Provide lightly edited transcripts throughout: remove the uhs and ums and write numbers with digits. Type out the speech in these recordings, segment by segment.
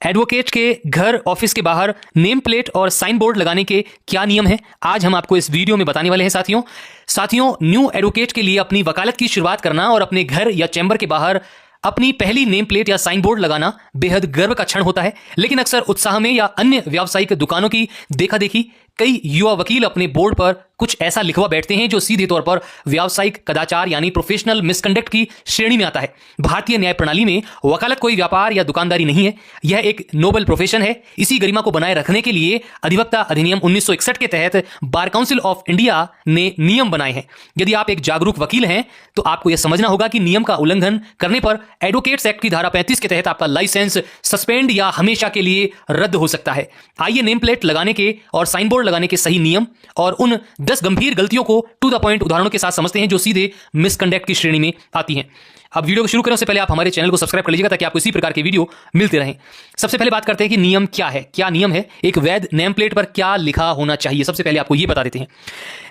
Advocate के घर office के बाहर नेम प्लेट और साइन बोर्ड लगाने के क्या नियम हैं, आज हम आपको इस वीडियो में बताने वाले हैं। साथियों, न्यू एडवोकेट के लिए अपनी वकालत की शुरुआत करना और अपने घर या चैम्बर के बाहर अपनी पहली नेम प्लेट या साइन बोर्ड लगाना बेहद गर्व का क्षण होता है। लेकिन अक्सर उत्साह में या अन्य व्यावसायिक दुकानों की देखा देखी कई युवा वकील अपने बोर्ड पर कुछ ऐसा लिखवा बैठते हैं जो सीधे तौर पर व्यावसायिक कदाचार यानी प्रोफेशनल मिसकंडक्ट की श्रेणी में आता है। भारतीय न्याय प्रणाली में वकालत कोई व्यापार या दुकानदारी नहीं है, यह एक नोबल प्रोफेशन है। इसी गरिमा को बनाए रखने के लिए अधिवक्ता अधिनियम 1961 के तहत बार काउंसिल ऑफ इंडिया ने नियम बनाए हैं। यदि आप एक जागरूक वकील हैं तो आपको यह समझना होगा कि नियम का उल्लंघन करने पर एडवोकेट्स एक्ट की धारा 35 के तहत आपका लाइसेंस सस्पेंड या हमेशा के लिए रद्द हो सकता है। आइए नेम प्लेट लगाने के और साइन बोर्ड लगाने के सही नियम और उन 10 गंभीर गलतियों को टू द पॉइंट उदाहरणों के साथ समझते हैं जो सीधे मिसकंडक्ट की श्रेणी में आती हैं। अब वीडियो को शुरू करने से पहले आप हमारे चैनल को सब्सक्राइब कर लीजिएगा ताकि आपको इसी प्रकार के वीडियो मिलते रहें। सबसे पहले बात करते हैं कि नियम क्या है, क्या नियम है, एक वैध नेम प्लेट पर क्या लिखा होना चाहिए। सबसे पहले आपको यह बता देते हैं।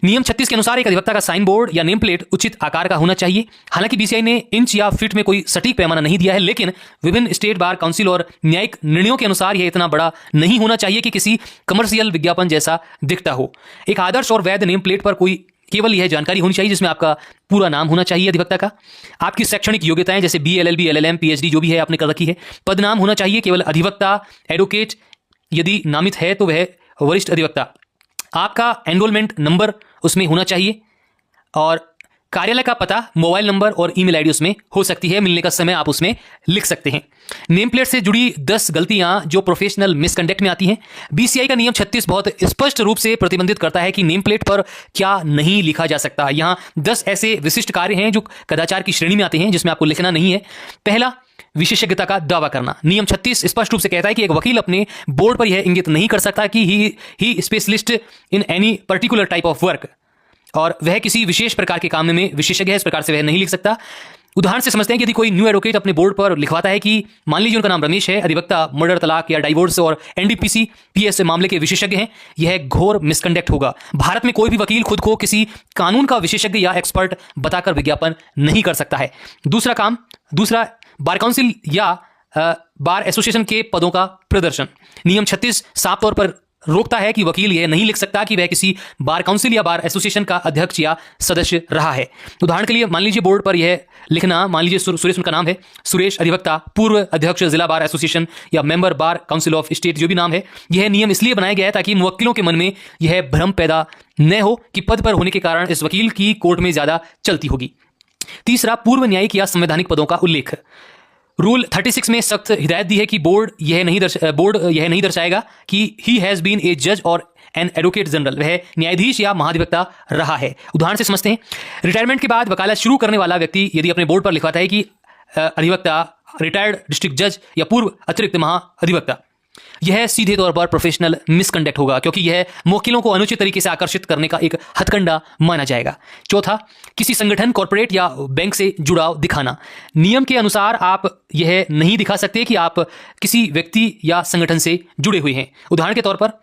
नियम 36 के अनुसार एक अधिवक्ता का साइन बोर्ड या नेम प्लेट उचित आकार का होना चाहिए। हालांकि बीसीआई ने इंच या फीट में कोई सटीक पैमाना नहीं दिया है, लेकिन विभिन्न स्टेट बार काउंसिल और न्यायिक निर्णयों के अनुसार यह इतना बड़ा नहीं होना चाहिए कि किसी कमर्शियल विज्ञापन जैसा दिखता हो। एक आदर्श और वैध नेम प्लेट पर कोई केवल यह जानकारी होनी चाहिए जिसमें आपका पूरा नाम होना चाहिए अधिवक्ता का, आपकी शैक्षणिक योग्यताएं जैसे बी, एलएलबी, एलएलएम, पीएचडी जो भी है आपने कर रखी है, पद नाम होना चाहिए केवल अधिवक्ता, एडवोकेट यदि नामित है तो वह वरिष्ठ अधिवक्ता, आपका एनरोलमेंट नंबर उसमें होना चाहिए और कार्यालय का पता, मोबाइल नंबर और ईमेल आईडी उसमें हो सकती है। मिलने का समय आप उसमें लिख सकते हैं। नेम प्लेट से जुड़ी 10 गलतियां जो प्रोफेशनल मिसकंडक्ट में आती हैं। बीसीआई का नियम 36 बहुत स्पष्ट रूप से प्रतिबंधित करता है कि नेम प्लेट पर क्या नहीं लिखा जा सकता। यहां 10 ऐसे विशिष्ट कार्य हैं जो कदाचार की श्रेणी में आते हैं जिसमें आपको लिखना नहीं है। पहला, विशेषज्ञता का दावा करना। नियम 36 स्पष्ट रूप से कहता है कि एक वकील अपने बोर्ड पर यह इंगित नहीं कर सकता कि he specialist in any particular type of work और वह किसी विशेष प्रकार के काम में विशेषज्ञ है, इस प्रकार से वह नहीं लिख सकता। उदाहरण से समझते हैं कि यदि कोई न्यू एडवोकेट अपने बोर्ड पर लिखवाता है कि मान लीजिए उनका नाम रमेश है, अधिवक्ता मर्डर, तलाक या डाइवोर्स और एनडीपीसी पीएस मामले के विशेषज्ञ हैं, यह घोर मिसकंडक्ट होगा। भारत में कोई भी वकील खुद को किसी कानून का विशेषज्ञ या एक्सपर्ट बताकर विज्ञापन नहीं कर सकता है। दूसरा बार काउंसिल या बार एसोसिएशन के पदों का प्रदर्शन। नियम 36 साफ तौर पर रोकता है कि वकील यह नहीं लिख सकता कि वह किसी बार काउंसिल या बार एसोसिएशन का अध्यक्ष या सदस्य रहा है। उदाहरण के लिए मान लीजिए बोर्ड पर यह लिखना, मान लीजिए सुरेश उनका नाम है, सुरेश अधिवक्ता, पूर्व अध्यक्ष जिला बार एसोसिएशन या member bar council of state, जो भी नाम है। यह नियम इसलिए बनाया गया है ताकि मुवक्किलों के मन में यह भ्रम पैदा न हो कि पद पर होने के कारण इस वकील की कोर्ट में ज्यादा चलती होगी। तीसरा, पूर्व न्यायिक या संवैधानिक पदों का उल्लेख। रूल 36 में सख्त हिदायत दी है कि बोर्ड यह नहीं दर्शाएगा कि ही हैज बीन ए जज और एन एडवोकेट जनरल, वह न्यायाधीश या महाधिवक्ता रहा है। उदाहरण से समझते हैं। रिटायरमेंट के बाद वकालत शुरू करने वाला व्यक्ति यदि अपने बोर्ड पर लिखवाता है कि अधिवक्ता, रिटायर्ड डिस्ट्रिक्ट जज या पूर्व अतिरिक्त महाअधिवक्ता, यह सीधे तौर पर प्रोफेशनल मिसकंडक्ट होगा क्योंकि यह मुवक्किलों को अनुचित तरीके से आकर्षित करने का एक हथकंडा माना जाएगा। चौथा, किसी संगठन, कॉर्पोरेट या बैंक से जुड़ाव दिखाना। नियम के अनुसार आप यह नहीं दिखा सकते कि आप किसी व्यक्ति या संगठन से जुड़े हुए हैं। उदाहरण के तौर पर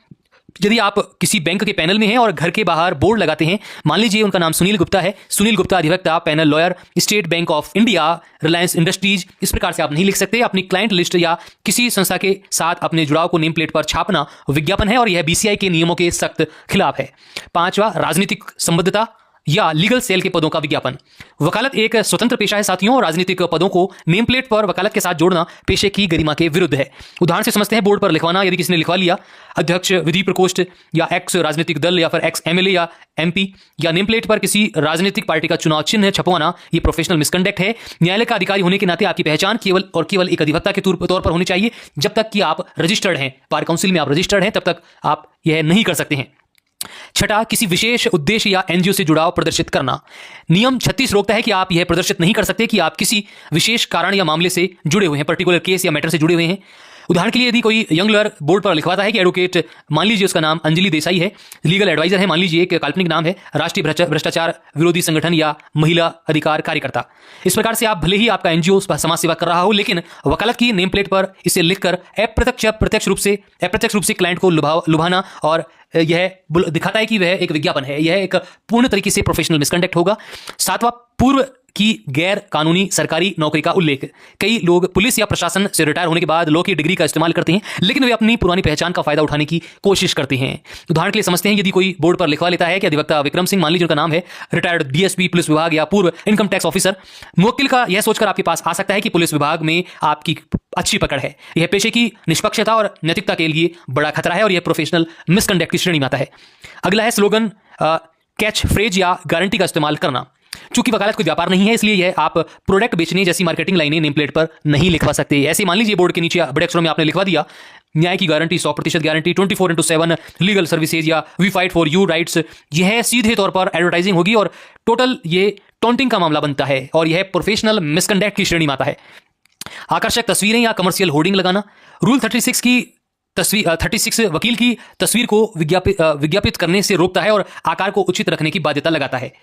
यदि आप किसी बैंक के पैनल में हैं और घर के बाहर बोर्ड लगाते हैं, मान लीजिए उनका नाम सुनील गुप्ता है, सुनील गुप्ता अधिवक्ता, panel lawyer, state bank of India, Reliance industries, इस प्रकार से आप नहीं लिख सकते। अपनी क्लाइंट लिस्ट या किसी संस्था के साथ अपने जुड़ाव को नेम प्लेट पर छापना विज्ञापन है और यह बीसीआई के नियमों के सख्त खिलाफ है। पांचवा, राजनीतिक संबद्धता या लीगल सेल के पदों का विज्ञापन। वकालत एक स्वतंत्र पेशा है साथियों, राजनीतिक पदों को नेम प्लेट पर वकालत के साथ जोड़ना पेशे की गरिमा के विरुद्ध है। उदाहरण से समझते हैं। बोर्ड पर लिखवाना, यदि किसी ने लिखवा लिया अध्यक्ष विधि प्रकोष्ठ या एक्स राजनीतिक दल या फिर एक्स एमएलए या एमपी, या नेम प्लेट पर किसी राजनीतिक पार्टी का चुनाव चिन्ह छपवाना, यह प्रोफेशनल मिसकंडक्ट है। न्यायालय का अधिकारी होने के नाते आपकी पहचान केवल एक अधिवक्ता के तौर पर होनी चाहिए। जब तक कि आप रजिस्टर्ड हैं, बार काउंसिल में आप रजिस्टर्ड हैं, तब तक आप यह नहीं कर सकते हैं। छठा, किसी विशेष उद्देश्य या एनजीओ से जुड़ाव प्रदर्शित करना। नियम 36 रोकता है कि आप यह प्रदर्शित नहीं कर सकते कि आप किसी विशेष कारण या मामले से जुड़े हुए हैं, पर्टिकुलर केस या मैटर से जुड़े हुए हैं। उदाहरण के लिए यदि कोई यंग लॉयर बोर्ड पर लिखवाता है कि एडवोकेट, मान लीजिए उसका नाम अंजलि देसाई है, लीगल एडवाइजर है, मान लीजिए एक काल्पनिक नाम है, राष्ट्रीय भ्रष्टाचार विरोधी संगठन या महिला अधिकार कार्यकर्ता, इस प्रकार से आप भले ही आपका एनजीओ समाज सेवा कर रहा हो, लेकिन वकालत की नेम प्लेट पर इसे लिखकर अप्रत्यक्ष रूप से क्लाइंट को लुभाना और यह दिखाता है कि वह एक विज्ञापन है, यह एक पूर्ण तरीके से प्रोफेशनल मिसकंडक्ट होगा। सातवां, पूर्व की गैर कानूनी सरकारी नौकरी का उल्लेख। कई लोग पुलिस या प्रशासन से रिटायर होने के बाद लॉ की डिग्री का इस्तेमाल करते हैं, लेकिन वे अपनी पुरानी पहचान का फायदा उठाने की कोशिश करते हैं। उदाहरण के लिए समझते हैं, यदि कोई बोर्ड पर लिखवा लेता है कि अधिवक्ता विक्रम सिंह, मान लीजिए उनका नाम है, रिटायर्ड डीएसपी पुलिस विभाग या पूर्व इनकम टैक्स ऑफिसर, मुवक्किल का यह सोचकर आपके पास आ सकता है कि पुलिस विभाग में आपकी अच्छी पकड़ है। यह पेशे की निष्पक्षता और नैतिकता के लिए बड़ा खतरा है और यह प्रोफेशनल मिसकंडक्ट की श्रेणी में आता है। अगला है स्लोगन, कैच फ्रेज या गारंटी का इस्तेमाल करना। चूंकि वकालत कोई व्यापार नहीं है, इसलिए यह आप प्रोडक्ट बेचने जैसी मार्केटिंग लाइनें नेम प्लेट पर नहीं लिखवा सकते। ऐसे मान लीजिए बोर्ड के नीचे बड़े अक्षरों में आपने लिखवा दिया, न्याय की गारंटी, 100% गारंटी, 24/7 लीगल सर्विसेज या we fight for you rights. यह सीधे तौर पर एडवर्टाइजिंग होगी और टोटल ये टॉन्टिंग का मामला बनता है और यह प्रोफेशनल मिसकंडक्ट की श्रेणी में आता है। आकर्षक तस्वीरें या कमर्शियल होर्डिंग लगाना। रूल 36 वकील की तस्वीर को विज्ञापित करने से रोकता है और आकार को उचित रखने की बाध्यता लगाता है।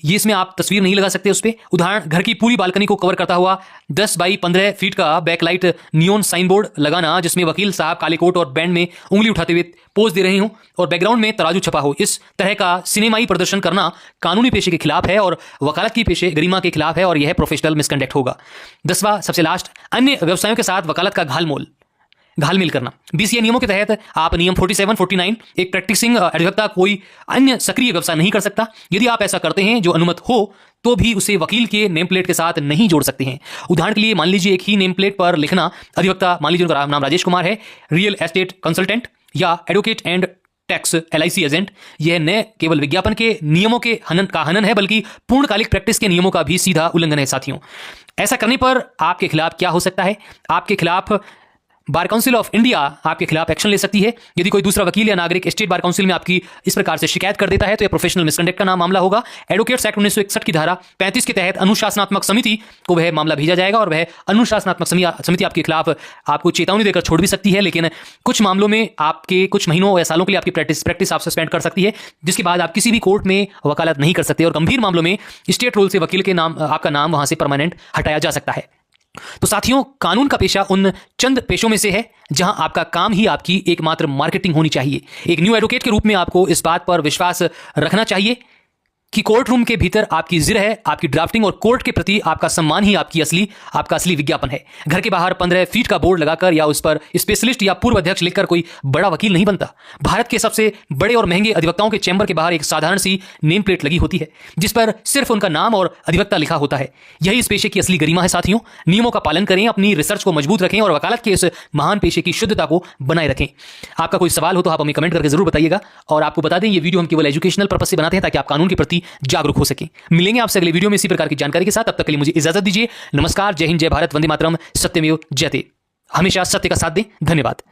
ये इसमें आप तस्वीर नहीं लगा सकते उस पे। उदाहरण, घर की पूरी बालकनी को कवर करता हुआ 10 बाई 15 फीट का बैकलाइट नियोन साइन बोर्ड लगाना, जिसमें वकील साहब काले कोट और बैंड में उंगली उठाते हुए पोज दे रहे हों और बैकग्राउंड में तराजू छपा हो। इस तरह का सिनेमाई प्रदर्शन करना कानूनी पेशे के खिलाफ है और वकालत की पेशे गरिमा के खिलाफ है और यह प्रोफेशनल मिसकंडक्ट होगा। 10वां सबसे लास्ट, अन्य व्यवसायों के साथ वकालत का घालमेल करना। बीसीए नियमों के तहत आप नियम 47, 49, एक प्रैक्टिसिंग अधिवक्ता कोई अन्य सक्रिय व्यवसाय नहीं कर सकता। यदि आप ऐसा करते हैं जो अनुमत हो तो भी उसे वकील के नेम प्लेट के साथ नहीं जोड़ सकते हैं। उदाहरण के लिए मान लीजिए एक ही नेम प्लेट पर लिखना, अधिवक्ता, मान लीजिए उनका नाम राजेश कुमार है, रियल एस्टेट कंसल्टेंट या advocate and tax LIC agent. यह न केवल विज्ञापन के नियमों के हनन है, बल्कि पूर्णकालिक प्रैक्टिस के नियमों का भी सीधा उल्लंघन है। साथियों, ऐसा करने पर आपके खिलाफ क्या हो सकता है? आपके खिलाफ बार काउंसिल ऑफ इंडिया आपके खिलाफ एक्शन ले सकती है। यदि कोई दूसरा वकील या नागरिक स्टेट बार काउंसिल में आपकी इस प्रकार से शिकायत कर देता है तो यह प्रोफेशनल मिसकंडक्ट का मामला होगा। एडवोकेट्स एक्ट 1961 की धारा 35 के तहत अनुशासनात्मक समिति को वह मामला भेजा जाएगा और वह अनुशासनात्मक समिति आपके खिलाफ आपको चेतावनी देकर छोड़ भी सकती है, लेकिन कुछ मामलों में आपके कुछ महीनों या सालों के लिए आपकी प्रैक्टिस आप सस्पेंड कर सकती है, जिसके बाद आप किसी भी कोर्ट में वकालत नहीं कर सकते और गंभीर मामलों में स्टेट रूल से वकील के नाम आपका नाम वहां से परमानेंट हटाया जा सकता है। तो साथियों, कानून का पेशा उन चंद पेशों में से है जहां आपका काम ही आपकी एकमात्र मार्केटिंग होनी चाहिए। एक न्यू एडवोकेट के रूप में आपको इस बात पर विश्वास रखना चाहिए कि कोर्ट रूम के भीतर आपकी जिर है, आपकी ड्राफ्टिंग और कोर्ट के प्रति आपका सम्मान ही आपका असली विज्ञापन है। घर के बाहर 15 फीट का बोर्ड लगाकर या उस पर स्पेशलिस्ट या पूर्व अध्यक्ष लिखकर कोई बड़ा वकील नहीं बनता। भारत के सबसे बड़े और महंगे अधिवक्ताओं के चैम्बर के बाहर एक साधारण सी नेम प्लेट लगी होती है जिस पर सिर्फ उनका नाम और अधिवक्ता लिखा होता है। यही इस पेशे की असली गरिमा है। साथियों, नियमों का पालन करें, अपनी रिसर्च को मजबूत रखें और वकालत के इस महान पेशे की शुद्धता को बनाए रखें। आपका कोई सवाल हो तो आप हमें कमेंट करके जरूर बताइएगा और आपको बता दें, ये वीडियो हम केवल एजुकेशनल पर्पस से बनाते हैं ताकि आप कानून के प्रति जागरूक हो सके। मिलेंगे आपसे अगले वीडियो में इसी प्रकार की जानकारी के साथ। तब तक के लिए मुझे इजाजत दीजिए। नमस्कार, जय हिंद, जय भारत, वंदे मातरम, सत्यमेव जयते। हमेशा सत्य का साथ दें। धन्यवाद।